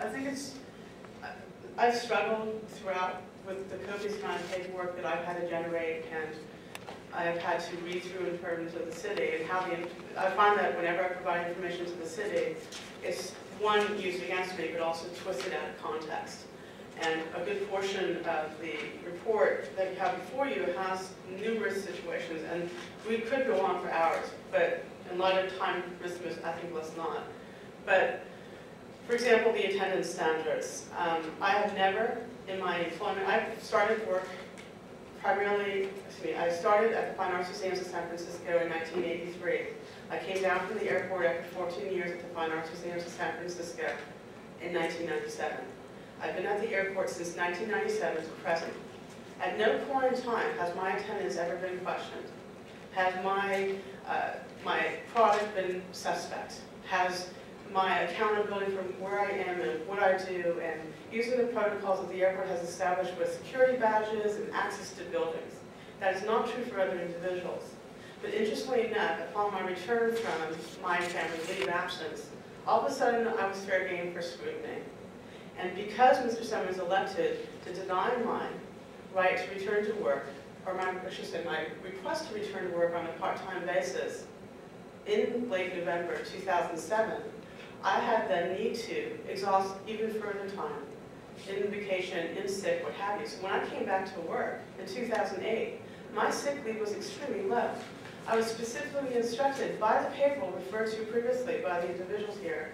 I think I've struggled throughout with the copious amount of paperwork that I've had to generate, and I've had to read through in terms of the city, and how I find that whenever I provide information to the city, it's one, used against me, but also twisted out of context. And a good portion of the report that you have before you has numerous situations, and we could go on for hours, but in light of time restraints, I think let's not. But, for example, the attendance standards. I have never, in my employment, I started work primarily, I started at the Fine Arts Museums of San Francisco in 1983. I came down from the airport after 14 years at the Fine Arts Museums of San Francisco in 1997. I've been at the airport since 1997 to present. At no point in time has my attendance ever been questioned. Has my product been suspect? Has my accountability for where I am and what I do, and using the protocols that the airport has established with security badges and access to buildings. That is not true for other individuals. But interestingly enough, upon my return from my family leave absence, all of a sudden I was fair game for scrutiny. And because Mr. Summers elected to deny my right to return to work, or my request to return to work on a part-time basis in late November 2007, I had the need to exhaust even further time in vacation, in sick, what have you. So when I came back to work in 2008, my sick leave was extremely low. I was specifically instructed by the payroll referred to previously by the individuals here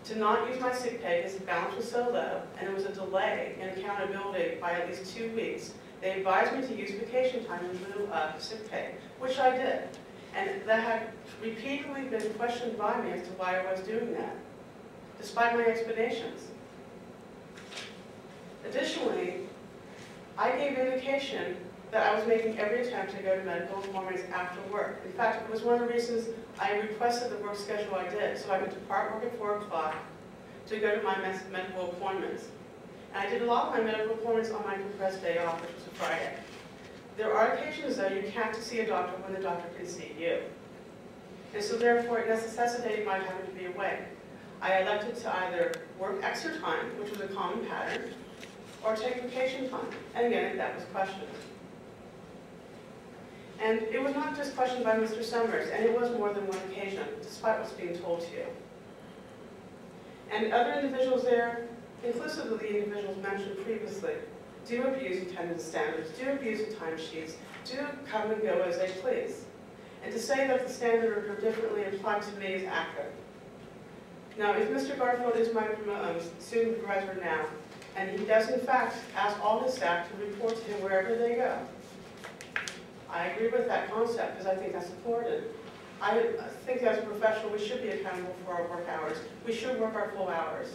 to not use my sick pay because the balance was so low, and there was a delay in accountability by at least 2 weeks. They advised me to use vacation time in lieu of sick pay, which I did. And that had repeatedly been questioned by me as to why I was doing that, despite my explanations. Additionally, I gave indication that I was making every attempt to go to medical appointments after work. In fact, it was one of the reasons I requested the work schedule I did, so I could depart work at 4 o'clock to go to my medical appointments. And I did a lot of my medical appointments on my compressed day off, which was a Friday. There are occasions, though, you can't see a doctor when the doctor can see you. And so therefore, it necessitated my having to be away. I elected to either work extra time, which was a common pattern, or take vacation time. And again, that was questioned. And it was not just questioned by Mr. Summers, and it was more than one occasion, despite what's being told to you. And other individuals there, inclusive of the individuals mentioned previously, do abuse attendance standards, do abuse the timesheets, do come and go as they please. And to say that the standards are differently applied to me is accurate. Now, if Mr. Garfield is my supervisor now, and he does in fact ask all his staff to report to him wherever they go, I agree with that concept because I think that's important. I think as a professional we should be accountable for our work hours. We should work our full hours.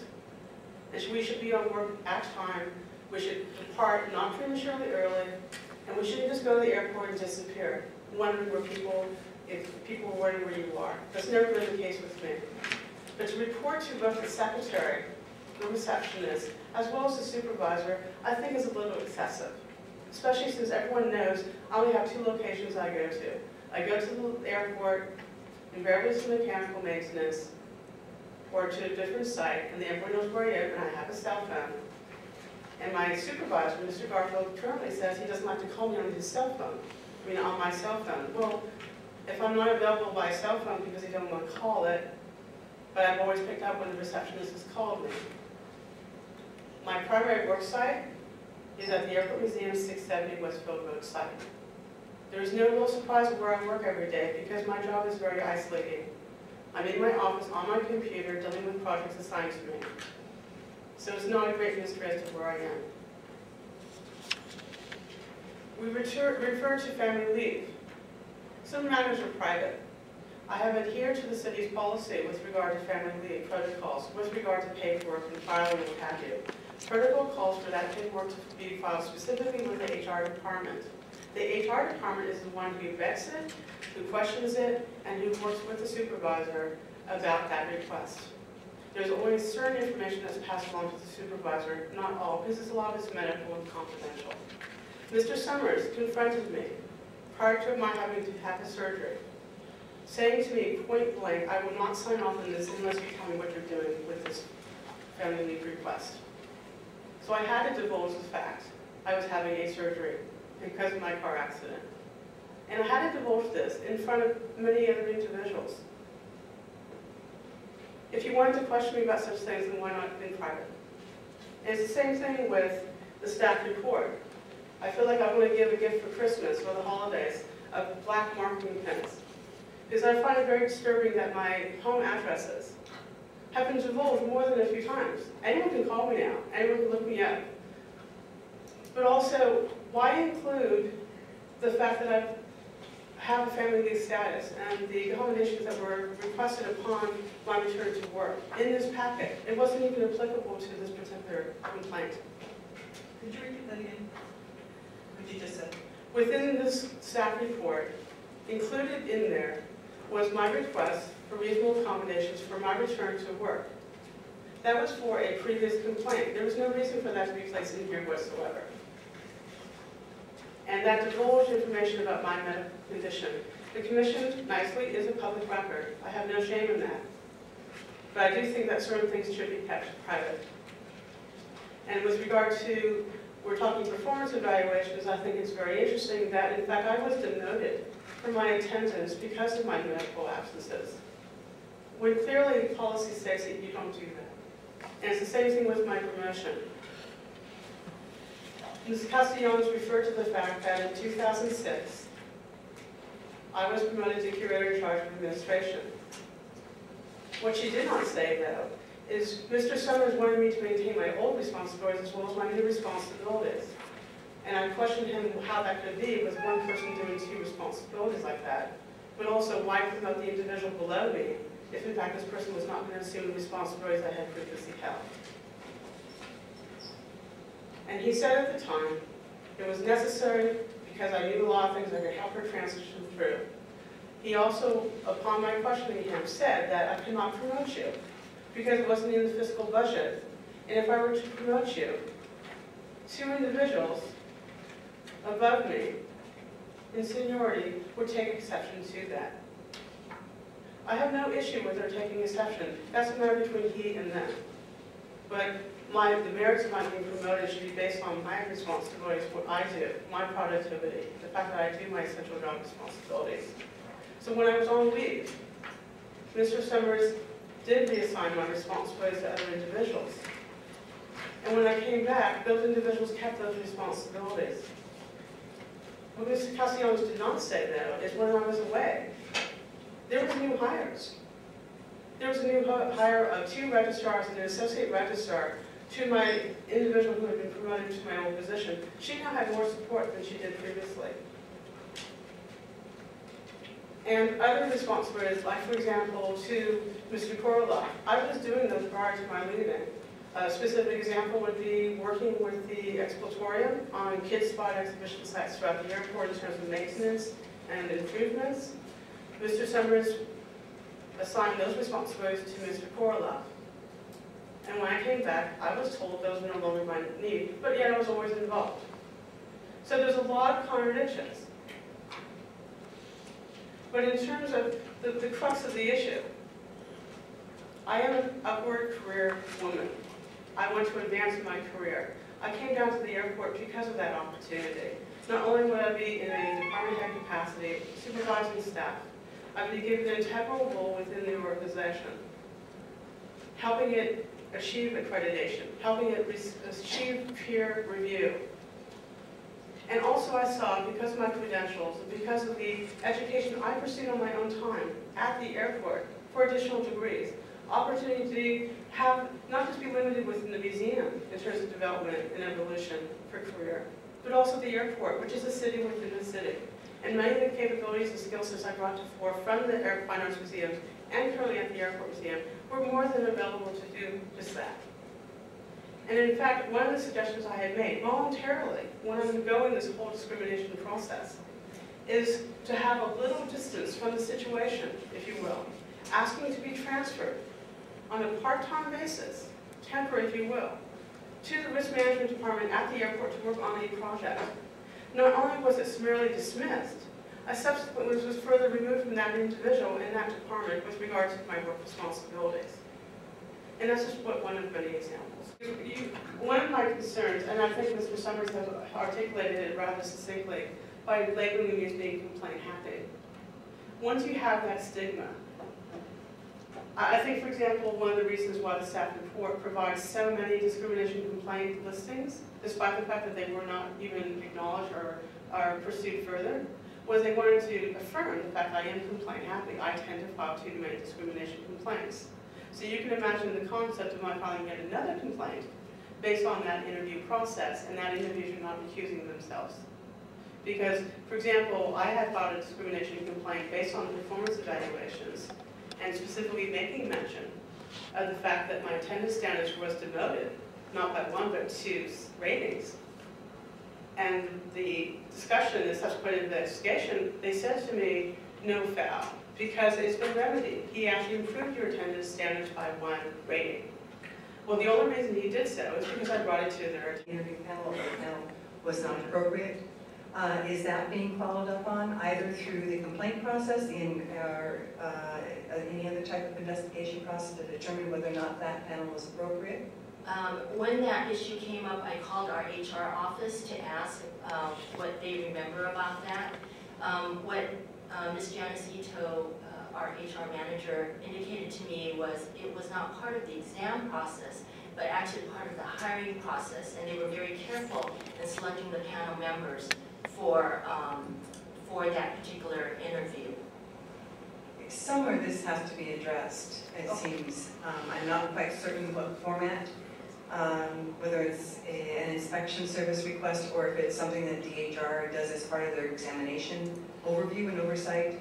And we should be on work at time. We should depart not prematurely early, and we shouldn't just go to the airport and disappear, wondering where if people are wondering where you are. That's never been the case with me. But to report to both the secretary, the receptionist, as well as the supervisor, I think is a little excessive. Especially since everyone knows I only have 2 locations I go to. I go to the airport, invariably to mechanical maintenance, or to a different site, and everyone knows where I am, and I have a cell phone. And my supervisor, Mr. Garfield, currently says he doesn't like to call me on his cell phone. On my cell phone. Well, if I'm not available by cell phone because he doesn't want to call it, but I've always picked up when the receptionist has called me. My primary work site is at the Airport Museum 670 Westfield Road site. There is no real surprise of where I work every day because my job is very isolating. I'm in my office on my computer dealing with projects assigned to me. So it's not a great mystery as to where I am. We refer to family leave. Some matters are private. I have adhered to the city's policy with regard to family leave protocols, with regard to paperwork and filing and what have you. Protocol calls for that paperwork to be filed specifically with the HR department. The HR department is the one who vets it, who questions it, and who works with the supervisor about that request. There's only certain information that's passed along to the supervisor, not all, because a lot of it's medical and confidential. Mr. Summers confronted me prior to my having to have the surgery, saying to me point blank, I will not sign off on this unless you tell me what you're doing with this family leave request. So I had to divulge the fact I was having a surgery because of my car accident. And I had to divulge this in front of many other individuals. If you wanted to question me about such things, then why not in private? And it's the same thing with the staff report. I feel like I want to give a gift for Christmas or the holidays of black marking pens. Because I find it very disturbing that my home addresses have been divulged more than a few times. Anyone can call me now. Anyone can look me up. But also, why include the fact that I have a family leave status and the accommodations that were requested upon my return to work in this packet? It wasn't even applicable to this particular complaint. Could you repeat that again? What you just said? Within this staff report, included in there was my request for reasonable accommodations for my return to work. That was for a previous complaint. There was no reason for that to be placed in here whatsoever. And that divulged information about my medical condition. The commission, nicely, is a public record. I have no shame in that. But I do think that certain things should be kept private. And with regard to, we're talking performance evaluations, I think it's very interesting that, in fact, I was demoted for my attendance because of my medical absences, when clearly policy states that you don't do that. And it's the same thing with my promotion. Ms. Castellanos referred to the fact that in 2006, I was promoted to curator in charge of administration. What she did not say, though, is Mr. Summers wanted me to maintain my old responsibilities as well as my new responsibilities. And I questioned him how that could be with one person doing two responsibilities like that. But also, why promote the individual below me if, in fact, this person was not going to assume the responsibilities I had previously held? And he said at the time, it was necessary because I knew a lot of things that could help her transition through. He also, upon my questioning him, said that I could not promote you because it wasn't in the fiscal budget. And if I were to promote you, two individuals above me in seniority would take exception to that. I have no issue with her taking exception. That's a matter between he and them. But the merits of my being promoted should be based on my responsibilities, what I do, my productivity, the fact that I do my essential job responsibilities. So when I was on leave, Mr. Summers did reassign my responsibilities to other individuals. And when I came back, those individuals kept those responsibilities. What Mr. Castellanos did not say, though, is when I was away, there were new hires. There was a new hire of 2 registrars and an associate registrar to my individual who had been promoted to my old position. She now had more support than she did previously. And other responsibilities, like, for example, to Mr. Korolev, I was doing those prior to my leaving. A specific example would be working with the Exploratorium on kids spot exhibition sites throughout the airport in terms of maintenance and improvements. Mr. Summers assigned those responsibilities to Mr. Korolev. And when I came back, I was told those were no longer my need, but yet I was always involved. So there's a lot of contradictions. But in terms of the crux of the issue, I am an upward career woman. I want to advance in my career. I came down to the airport because of that opportunity. Not only would I be in a department head capacity, supervising staff, I would be given an integral role within the organization, helping it achieve accreditation, helping it achieve peer review. And also I saw, because of my credentials, and because of the education I pursued on my own time at the airport for additional degrees, opportunity to have, not just be limited within the museum in terms of development and evolution for career, but also the airport, which is a city within a city. And many of the capabilities and skill sets I brought to fore from the Fine Arts Museums and currently at the Airport Museum were more than available to do just that. And in fact, one of the suggestions I had made voluntarily when I'm undergoing this whole discrimination process is to have a little distance from the situation, if you will, asking to be transferred on a part-time basis, temporary if you will, to the risk management department at the airport to work on a project. Not only was it summarily dismissed, I subsequently was further removed from that individual in that department with regard to my work responsibilities. And that's just one of many examples. One of my concerns, and I think Mr. Summers has articulated it rather succinctly by labeling me as being complaint happy. Once you have that stigma, I think, for example, one of the reasons why the staff report provides so many discrimination complaint listings, despite the fact that they were not even acknowledged or pursued further, was they wanted to affirm the fact that I am complaint happy. I tend to file too many discrimination complaints. So you can imagine the concept of my filing yet another complaint based on that interview process, and that individual not recusing themselves. Because, for example, I had filed a discrimination complaint based on the performance evaluations, and specifically making mention of the fact that my attendance standards was demoted, not by 1 but 2 ratings. And the discussion and subsequent investigation, they said to me, no foul, because it's been remedied. He actually improved your attendance standards by 1 rating. Well, the only reason he did so is because I brought it to their interview panel was not appropriate. Is that being followed up on either through the complaint process or any other type of investigation process to determine whether or not that panel was appropriate? When that issue came up, I called our HR office to ask what they remember about that. What Ms. Janice Ito, our HR manager, indicated to me was it was not part of the exam process, but actually part of the hiring process, and they were very careful in selecting the panel members for that particular interview. Somewhere this has to be addressed, it seems. I'm not quite certain what format, whether it's an inspection service request or if it's something that DHR does as part of their examination overview and oversight.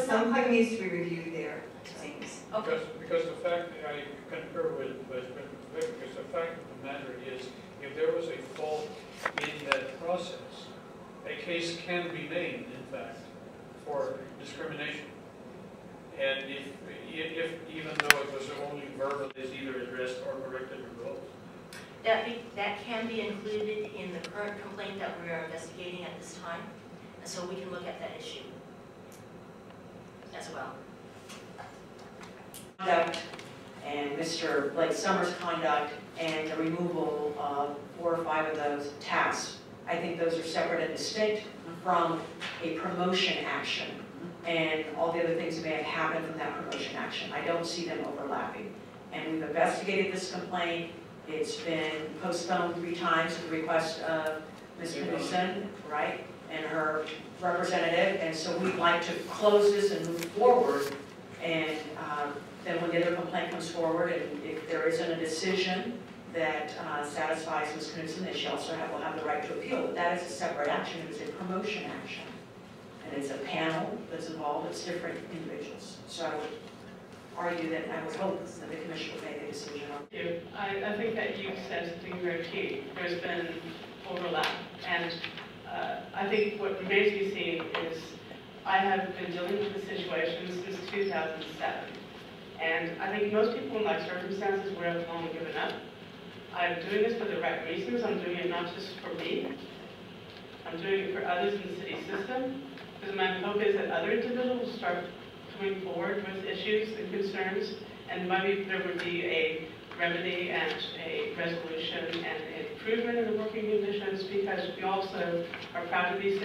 Something needs to be reviewed there, it seems. Okay. Because the fact, I concur with Vic, because the fact of the matter is, if there was a fault in that process, a case can be named, in fact, for discrimination. And if even though it was only verbal, is either addressed or corrected or both. That can be included in the current complaint that we are investigating at this time, and so we can look at that issue as well. Conduct and Mr. Blake Summers' conduct and the removal of 4 or 5 of those tasks. I think those are separate and distinct from a promotion action and all the other things that may have happened from that promotion action. I don't see them overlapping. And we've investigated this complaint. It's been postponed 3 times at the request of Ms. Knudsen, right, and her representative. And so we'd like to close this and move forward. And then when the other complaint comes forward, and if there isn't a decision that satisfies Ms. Knudsen, then she also will have the right to appeal. But that is a separate action. It is a promotion action. And it's a panel that's involved. It's different individuals. So I would argue that I would hope that the commission would make a decision on it. I think that you said something very key. There's been overlap. And I think what remains to be seen is I have been dealing with the situation since 2007. And I think most people in my circumstances would have long given up. I'm doing this for the right reasons. I'm doing it not just for me. I'm doing it for others in the city system. Because my hope is that other individuals start coming forward with issues and concerns, and maybe there would be a remedy and a resolution and an improvement in the working conditions, because we also are proud to be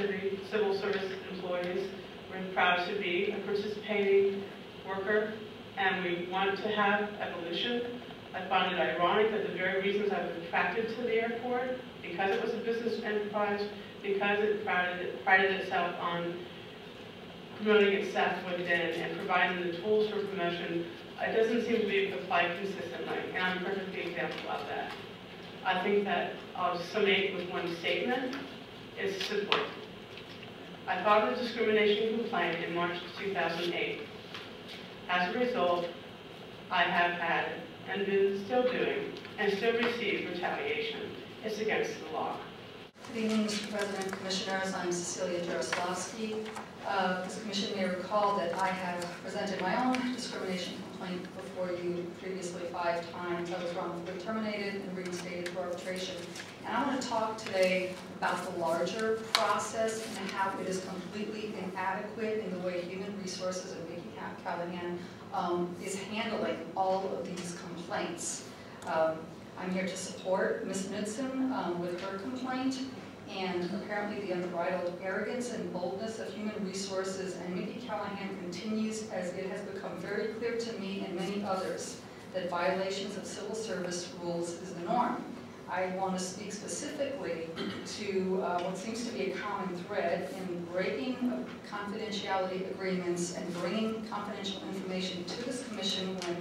civil service employees. We're proud to be a participating worker, and we want to have evolution. I find it ironic that the very reasons I was attracted to the airport, because it was a business enterprise, because it prided itself on promoting its staff within and providing the tools for promotion, it doesn't seem to be applied consistently, and I'm a perfect example of that. I think that I'll summate with one statement. It's simple. I filed a discrimination complaint in March of 2008. As a result, I have had and been still doing and still receive retaliation. It's against the law. Good evening, Mr. President, Commissioners. I'm Cecilia Jaroslavsky. As the Commission may recall that I have presented my own discrimination complaint before you previously 5 times. I was wrongfully terminated and reinstated for arbitration. And I want to talk today about the larger process and how it is completely inadequate in the way Human Resources and Micki Callahan, is handling all of these complaints. I'm here to support Ms. Knudsen with her complaint, and apparently the unbridled arrogance and boldness of human resources and Micki Callahan continues, as it has become very clear to me and many others that violations of civil service rules is the norm. I want to speak specifically to what seems to be a common thread in breaking confidentiality agreements and bringing confidential information to this commission when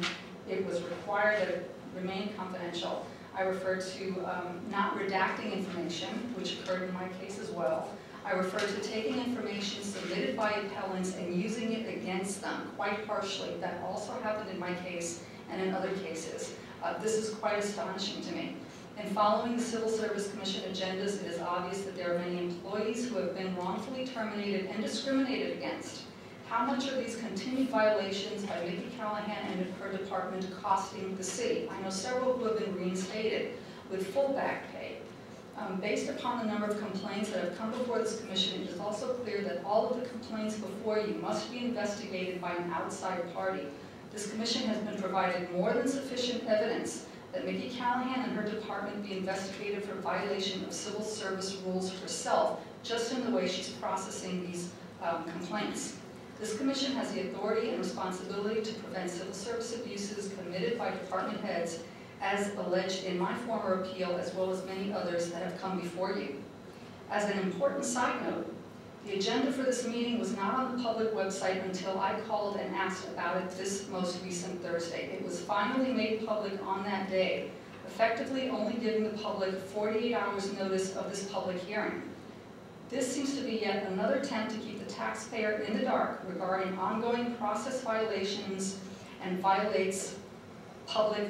it was required that it remain confidential. I refer to not redacting information, which occurred in my case as well. I refer to taking information submitted by appellants and using it against them quite harshly. That also happened in my case and in other cases. This is quite astonishing to me. In following the Civil Service Commission agendas, it is obvious that there are many employees who have been wrongfully terminated and discriminated against. How much are these continued violations by Micki Callahan and her department costing the city? I know several who have been reinstated with full back pay. Based upon the number of complaints that have come before this commission, it is also clear that all of the complaints before you must be investigated by an outside party. This commission has been provided more than sufficient evidence that Micki Callahan and her department be investigated for violation of civil service rules herself, just in the way she's processing these complaints. This commission has the authority and responsibility to prevent civil service abuses committed by department heads, as alleged in my former appeal, as well as many others that have come before you. As an important side note, the agenda for this meeting was not on the public website until I called and asked about it this most recent Thursday. It was finally made public on that day, effectively only giving the public 48 hours notice of this public hearing. This seems to be yet another attempt to keep the taxpayer in the dark regarding ongoing process violations and violates public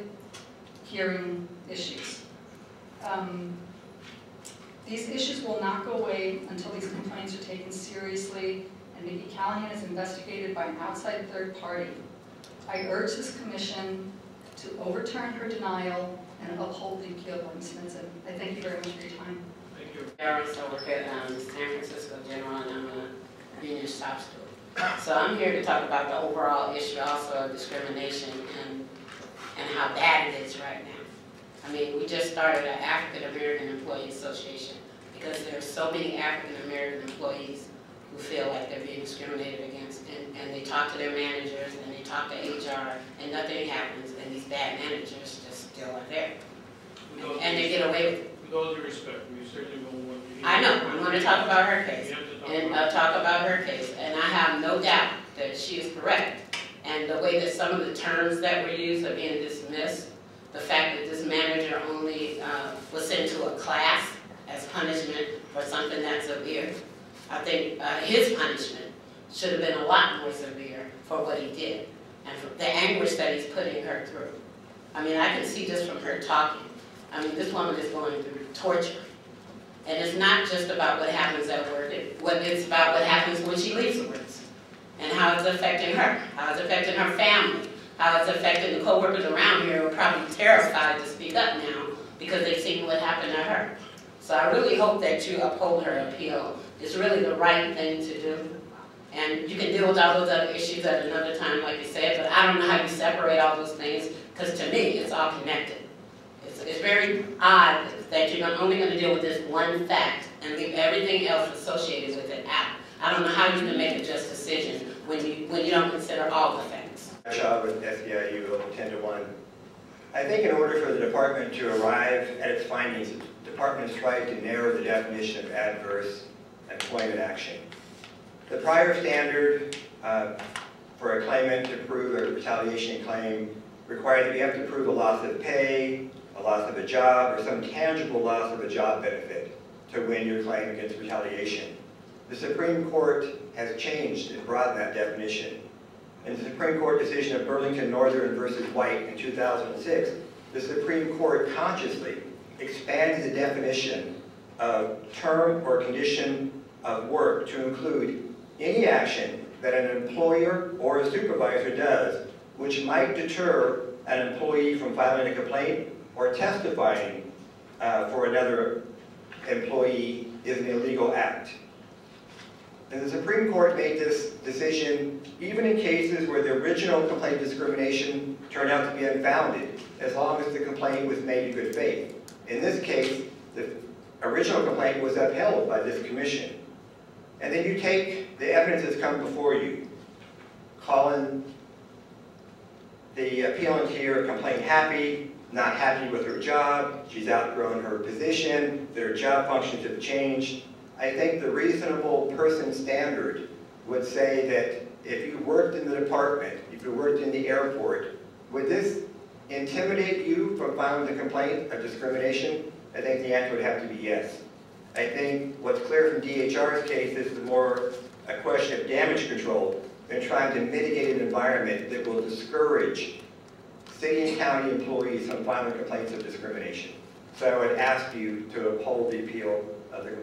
hearing issues. These issues will not go away until these complaints are taken seriously and Micki Callahan is investigated by an outside third party. I urge this commission to overturn her denial and uphold the appeal by Ms. Knudsen. I thank you very much for your time. Thank you. I work at San Francisco General, and I'm a union shop steward. So I'm here to talk about the overall issue also of discrimination and how bad it is right now. I mean, we just started an African American Employee Association because there are so many African American employees who feel like they're being discriminated against, and they talk to their managers and they talk to HR and nothing happens, and these bad managers just still are there. And they get away with it. With all due respect, we certainly will want to hear. I know, I'm going to talk about her case, and talk about her case, and I have no doubt that she is correct. And the way that some of the terms that were used are being dismissed, the fact that this manager only was sent to a class as punishment for something that severe, I think his punishment should have been a lot more severe for what he did and for the anguish that he's putting her through. I mean, I can see just from her talking. I mean, this woman is going through torture. And it's not just about what happens at work, it's about what happens when she leaves the work, and how it's affecting her, how it's affecting her family, how it's affecting the co-workers around here who are probably terrified to speak up now because they've seen what happened to her. So I really hope that you uphold her appeal. It's really the right thing to do. And you can deal with all those other issues at another time, like you said, but I don't know how you separate all those things, because to me, it's all connected. It's very odd that you're only going to deal with this one fact and leave everything else associated with it out. I don't know how you can make a just decision when you don't consider all the facts. My job with SEIU Local 10-1. I think in order for the department to arrive at its findings, the department has tried to narrow the definition of adverse employment action. The prior standard for a claimant to prove a retaliation claim required that you have to prove a loss of pay, a loss of a job, or some tangible loss of a job benefit to win your claim against retaliation. The Supreme Court has changed and broadened that definition. In the Supreme Court decision of Burlington Northern versus White in 2006, the Supreme Court consciously expanded the definition of term or condition of work to include any action that an employer or a supervisor does which might deter an employee from filing a complaint or testifying for another employee is an illegal act. And the Supreme Court made this decision even in cases where the original complaint of discrimination turned out to be unfounded, as long as the complaint was made in good faith. In this case, the original complaint was upheld by this commission. And then you take the evidence that's come before you, calling the appellant here complaint happy, not happy with her job, she's outgrown her position, that her job functions have changed. I think the reasonable person standard would say that if you worked in the department, if you worked in the airport, would this intimidate you from filing the complaint of discrimination? I think the answer would have to be yes. I think what's clear from DHR's case is more a question of damage control than trying to mitigate an environment that will discourage city and county employees from filing complaints of discrimination. So I would ask you to uphold the appeal of the...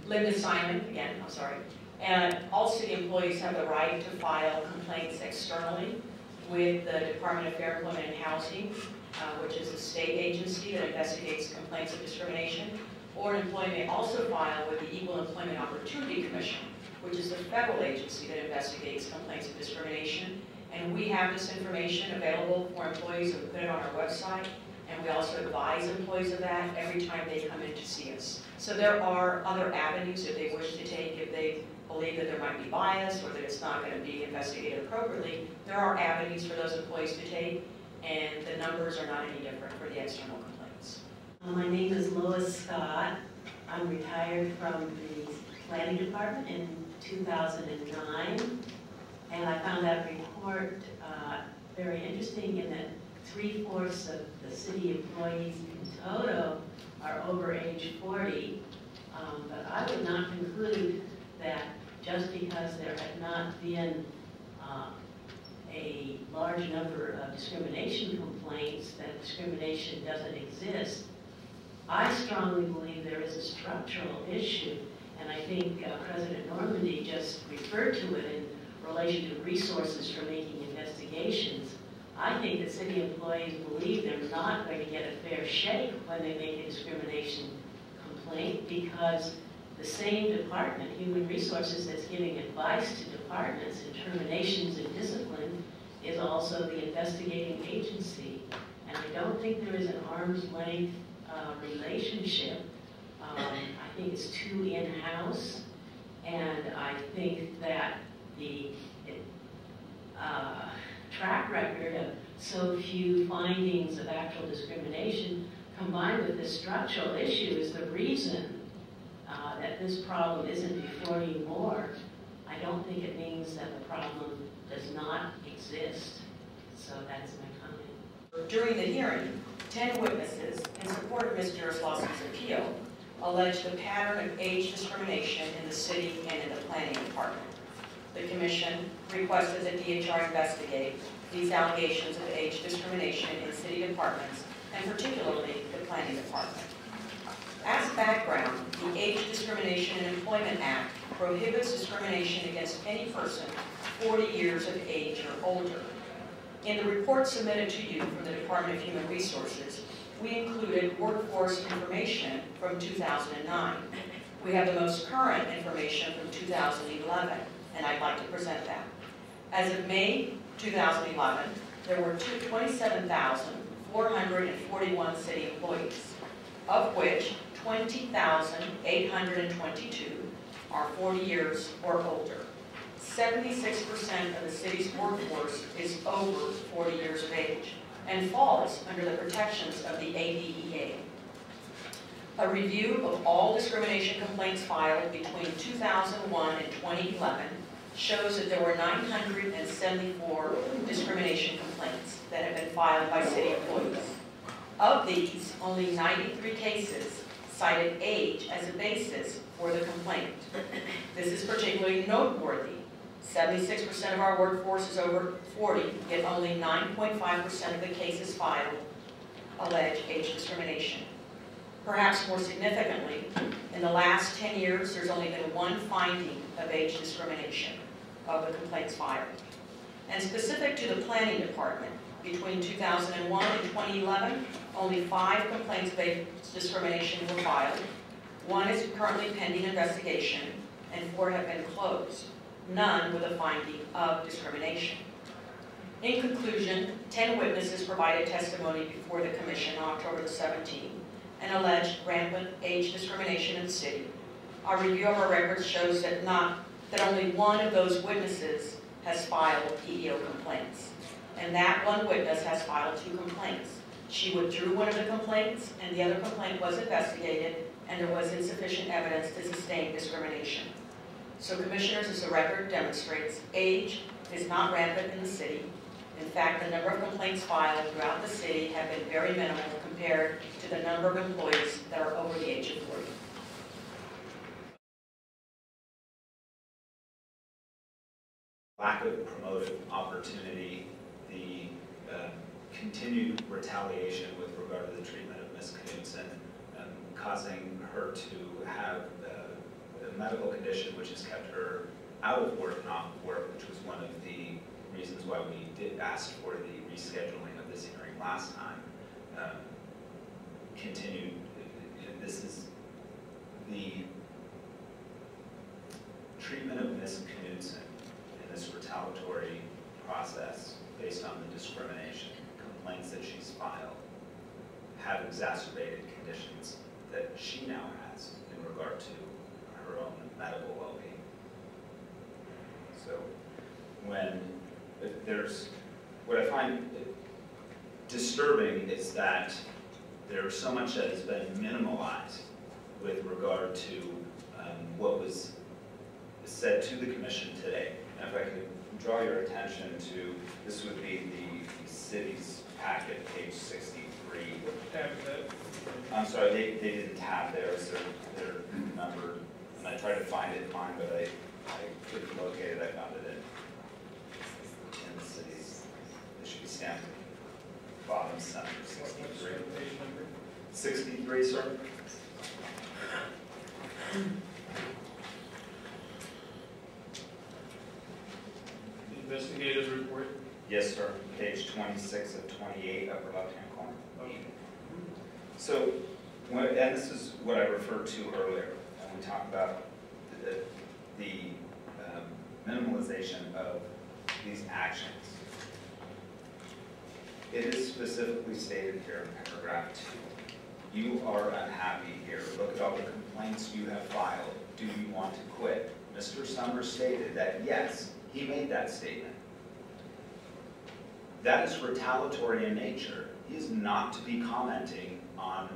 Linda Simon, again, I'm sorry. And all city employees have the right to file complaints externally with the Department of Fair Employment and Housing, which is a state agency that investigates complaints of discrimination. Or an employee may also file with the Equal Employment Opportunity Commission, which is the federal agency that investigates complaints of discrimination. And we have this information available for employees, and we put it on our website. And we also advise employees of that every time they come in to see us. So there are other avenues if they wish to take, if they believe that there might be bias or that it's not going to be investigated appropriately. There are avenues for those employees to take, and the numbers are not any different for the external complaints. My name is Lois Scott. I'm retired from the planning department in 2009, and I found that report very interesting in that 3/4 of the city employees in toto are over age 40, but I would not conclude that just because there had not been a large number of discrimination complaints that discrimination doesn't exist. I strongly believe there is a structural issue, and I think President Normandy just referred to it in relation to resources for making investigations. I think that city employees believe they're not going to get a fair shake when they make a discrimination complaint, because the same department, Human Resources, that's giving advice to departments in terminations and discipline is also the investigating agency. And I don't think there is an arm's length relationship. I think it's too in-house, and I think that the track record of so few findings of actual discrimination combined with this structural issue is the reason that this problem isn't before you more. I don't think it means that the problem does not exist. So that's my comment. During the hearing, 10 witnesses in support of Ms. Jaroslawski's appeal alleged a pattern of age discrimination in the city and in the planning department. The commission requested that DHR investigate these allegations of age discrimination in city departments, and particularly the planning department. As background, the Age Discrimination in Employment Act prohibits discrimination against any person 40 years of age or older. In the report submitted to you from the Department of Human Resources, we included workforce information from 2009. We have the most current information from 2011, and I'd like to present that. As of May 2011, there were 27,441 city employees, of which 20,822 are 40 years or older. 76% of the city's workforce is over 40 years of age and falls under the protections of the ADEA. A review of all discrimination complaints filed between 2001 and 2011 shows that there were 974 discrimination complaints that have been filed by city employees. Of these, only 93 cases cited age as a basis for the complaint. This is particularly noteworthy. 76% of our workforce is over 40, yet only 9.5% of the cases filed allege age discrimination. Perhaps more significantly, in the last 10 years, there's only been one finding of age discrimination of the complaints filed. And specific to the planning department, between 2001 and 2011, only 5 complaints of age discrimination were filed. One is currently pending investigation, and 4 have been closed, none with a finding of discrimination. In conclusion, 10 witnesses provided testimony before the Commission on October the 17th and alleged rampant age discrimination in the city. Our review of our records shows that only one of those witnesses has filed EEO complaints, and that one witness has filed 2 complaints. She withdrew one of the complaints, and the other complaint was investigated, and there was insufficient evidence to sustain discrimination. So, Commissioners, as the record demonstrates, age is not rampant in the city. In fact, the number of complaints filed throughout the city have been very minimal compared to the number of employees that are over the age of 40. Lack of promotive opportunity, the continued retaliation with regard to the treatment of Ms. Knudsen, causing her to have a medical condition which has kept her out of work, not work, which was one of the reasons why we did ask for the rescheduling of this hearing last time. Continued, this is the treatment of Ms. Knudsen in this retaliatory process based on the discrimination complaints that she's filed have exacerbated conditions that she now has in regard to her own medical well-being. So when what I find disturbing is that there's so much that has been minimalized with regard to what was said to the Commission today. And if I could draw your attention to, this would be the city's packet, page 63. What tab is that? I'm sorry, they didn't tab theirs, they're numbered. And I tried to find it in mine, but I couldn't locate it. I found it in the city's. It should be stamped bottom center, 63. Page number? 63, sir. Investigative report. Yes, sir. Page 26 of 28, upper left-hand corner. Okay. So, and this is what I referred to earlier, when we talk about the minimalization of these actions. It is specifically stated here in paragraph 2. You are unhappy here. Look at all the complaints you have filed. Do you want to quit? Mr. Summers stated that yes, he made that statement. That is retaliatory in nature. He is not to be commenting on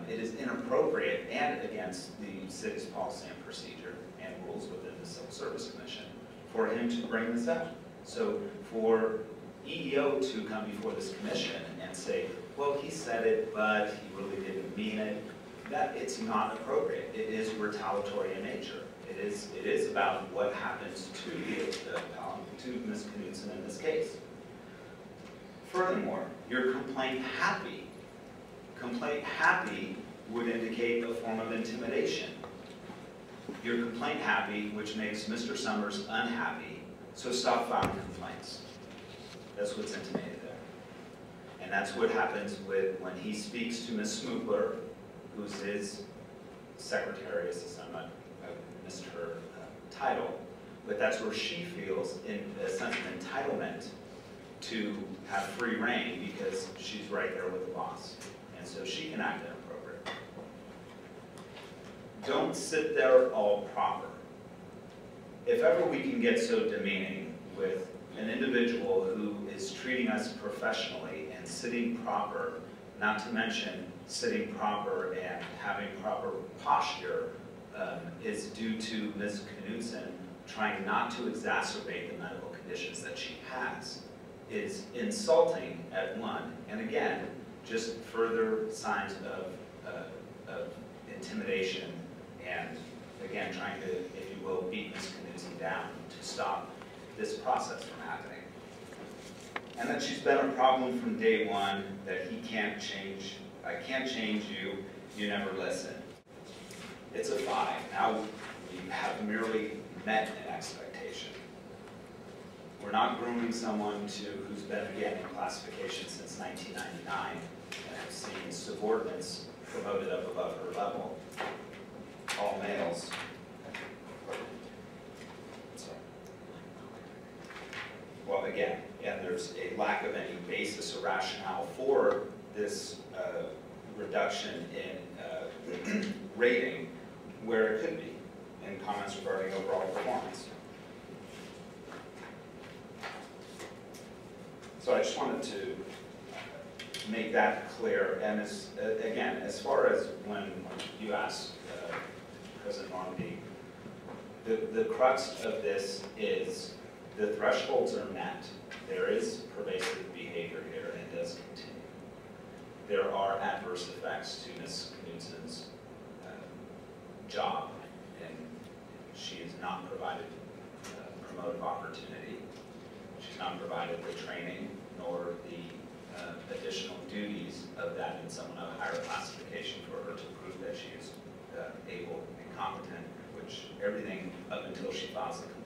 it is inappropriate and against the city's policy and procedure and rules within the Civil Service Commission for him to bring this up. So for EEO to come before this commission and say, well, he said it, but he really didn't mean it, that it's not appropriate. It is retaliatory in nature. It is about what happens to Ms. Knudsen in this case. Furthermore, your complaint happy would indicate a form of intimidation. Your complaint happy, which makes Mr. Summers unhappy, so stop filing complaints. That's what's intimated there. And that's what happens when he speaks to Ms. Smootler, who's his secretary, assistant, I missed her title, but that's where she feels in a sense of entitlement to have free reign because she's right there with the boss. And so she can act inappropriate. Don't sit there all proper. If ever we can get so demeaning with an individual who is treating us professionally and sitting proper, not to mention sitting proper and having proper posture, is due to Ms. Knudsen trying not to exacerbate the medical conditions that she has, is insulting at one. And again, just further signs of intimidation and, again, trying to, if you will, beat Ms. Knudsen down to stop this process from happening. And that she's been a problem from day one, that he can't change, I can't change you, you never listen. It's a 5. Now we have merely met an expectation. We're not grooming someone who's been, again, in classification since 1999 and have seen subordinates promoted up above her level, all males. again, there's a lack of any basis or rationale for this reduction in rating where it could be in comments regarding overall performance. So I just wanted to make that clear. And again, as far as when you asked President Normandy, the crux of this is the thresholds are met. There is pervasive behavior here, and it does continue. There are adverse effects to Ms. Knudsen's job, and she is not provided promotive opportunity. She's not provided the training nor the additional duties of that in someone of a higher classification for her to prove that she is able and competent, which everything up until she files the complaint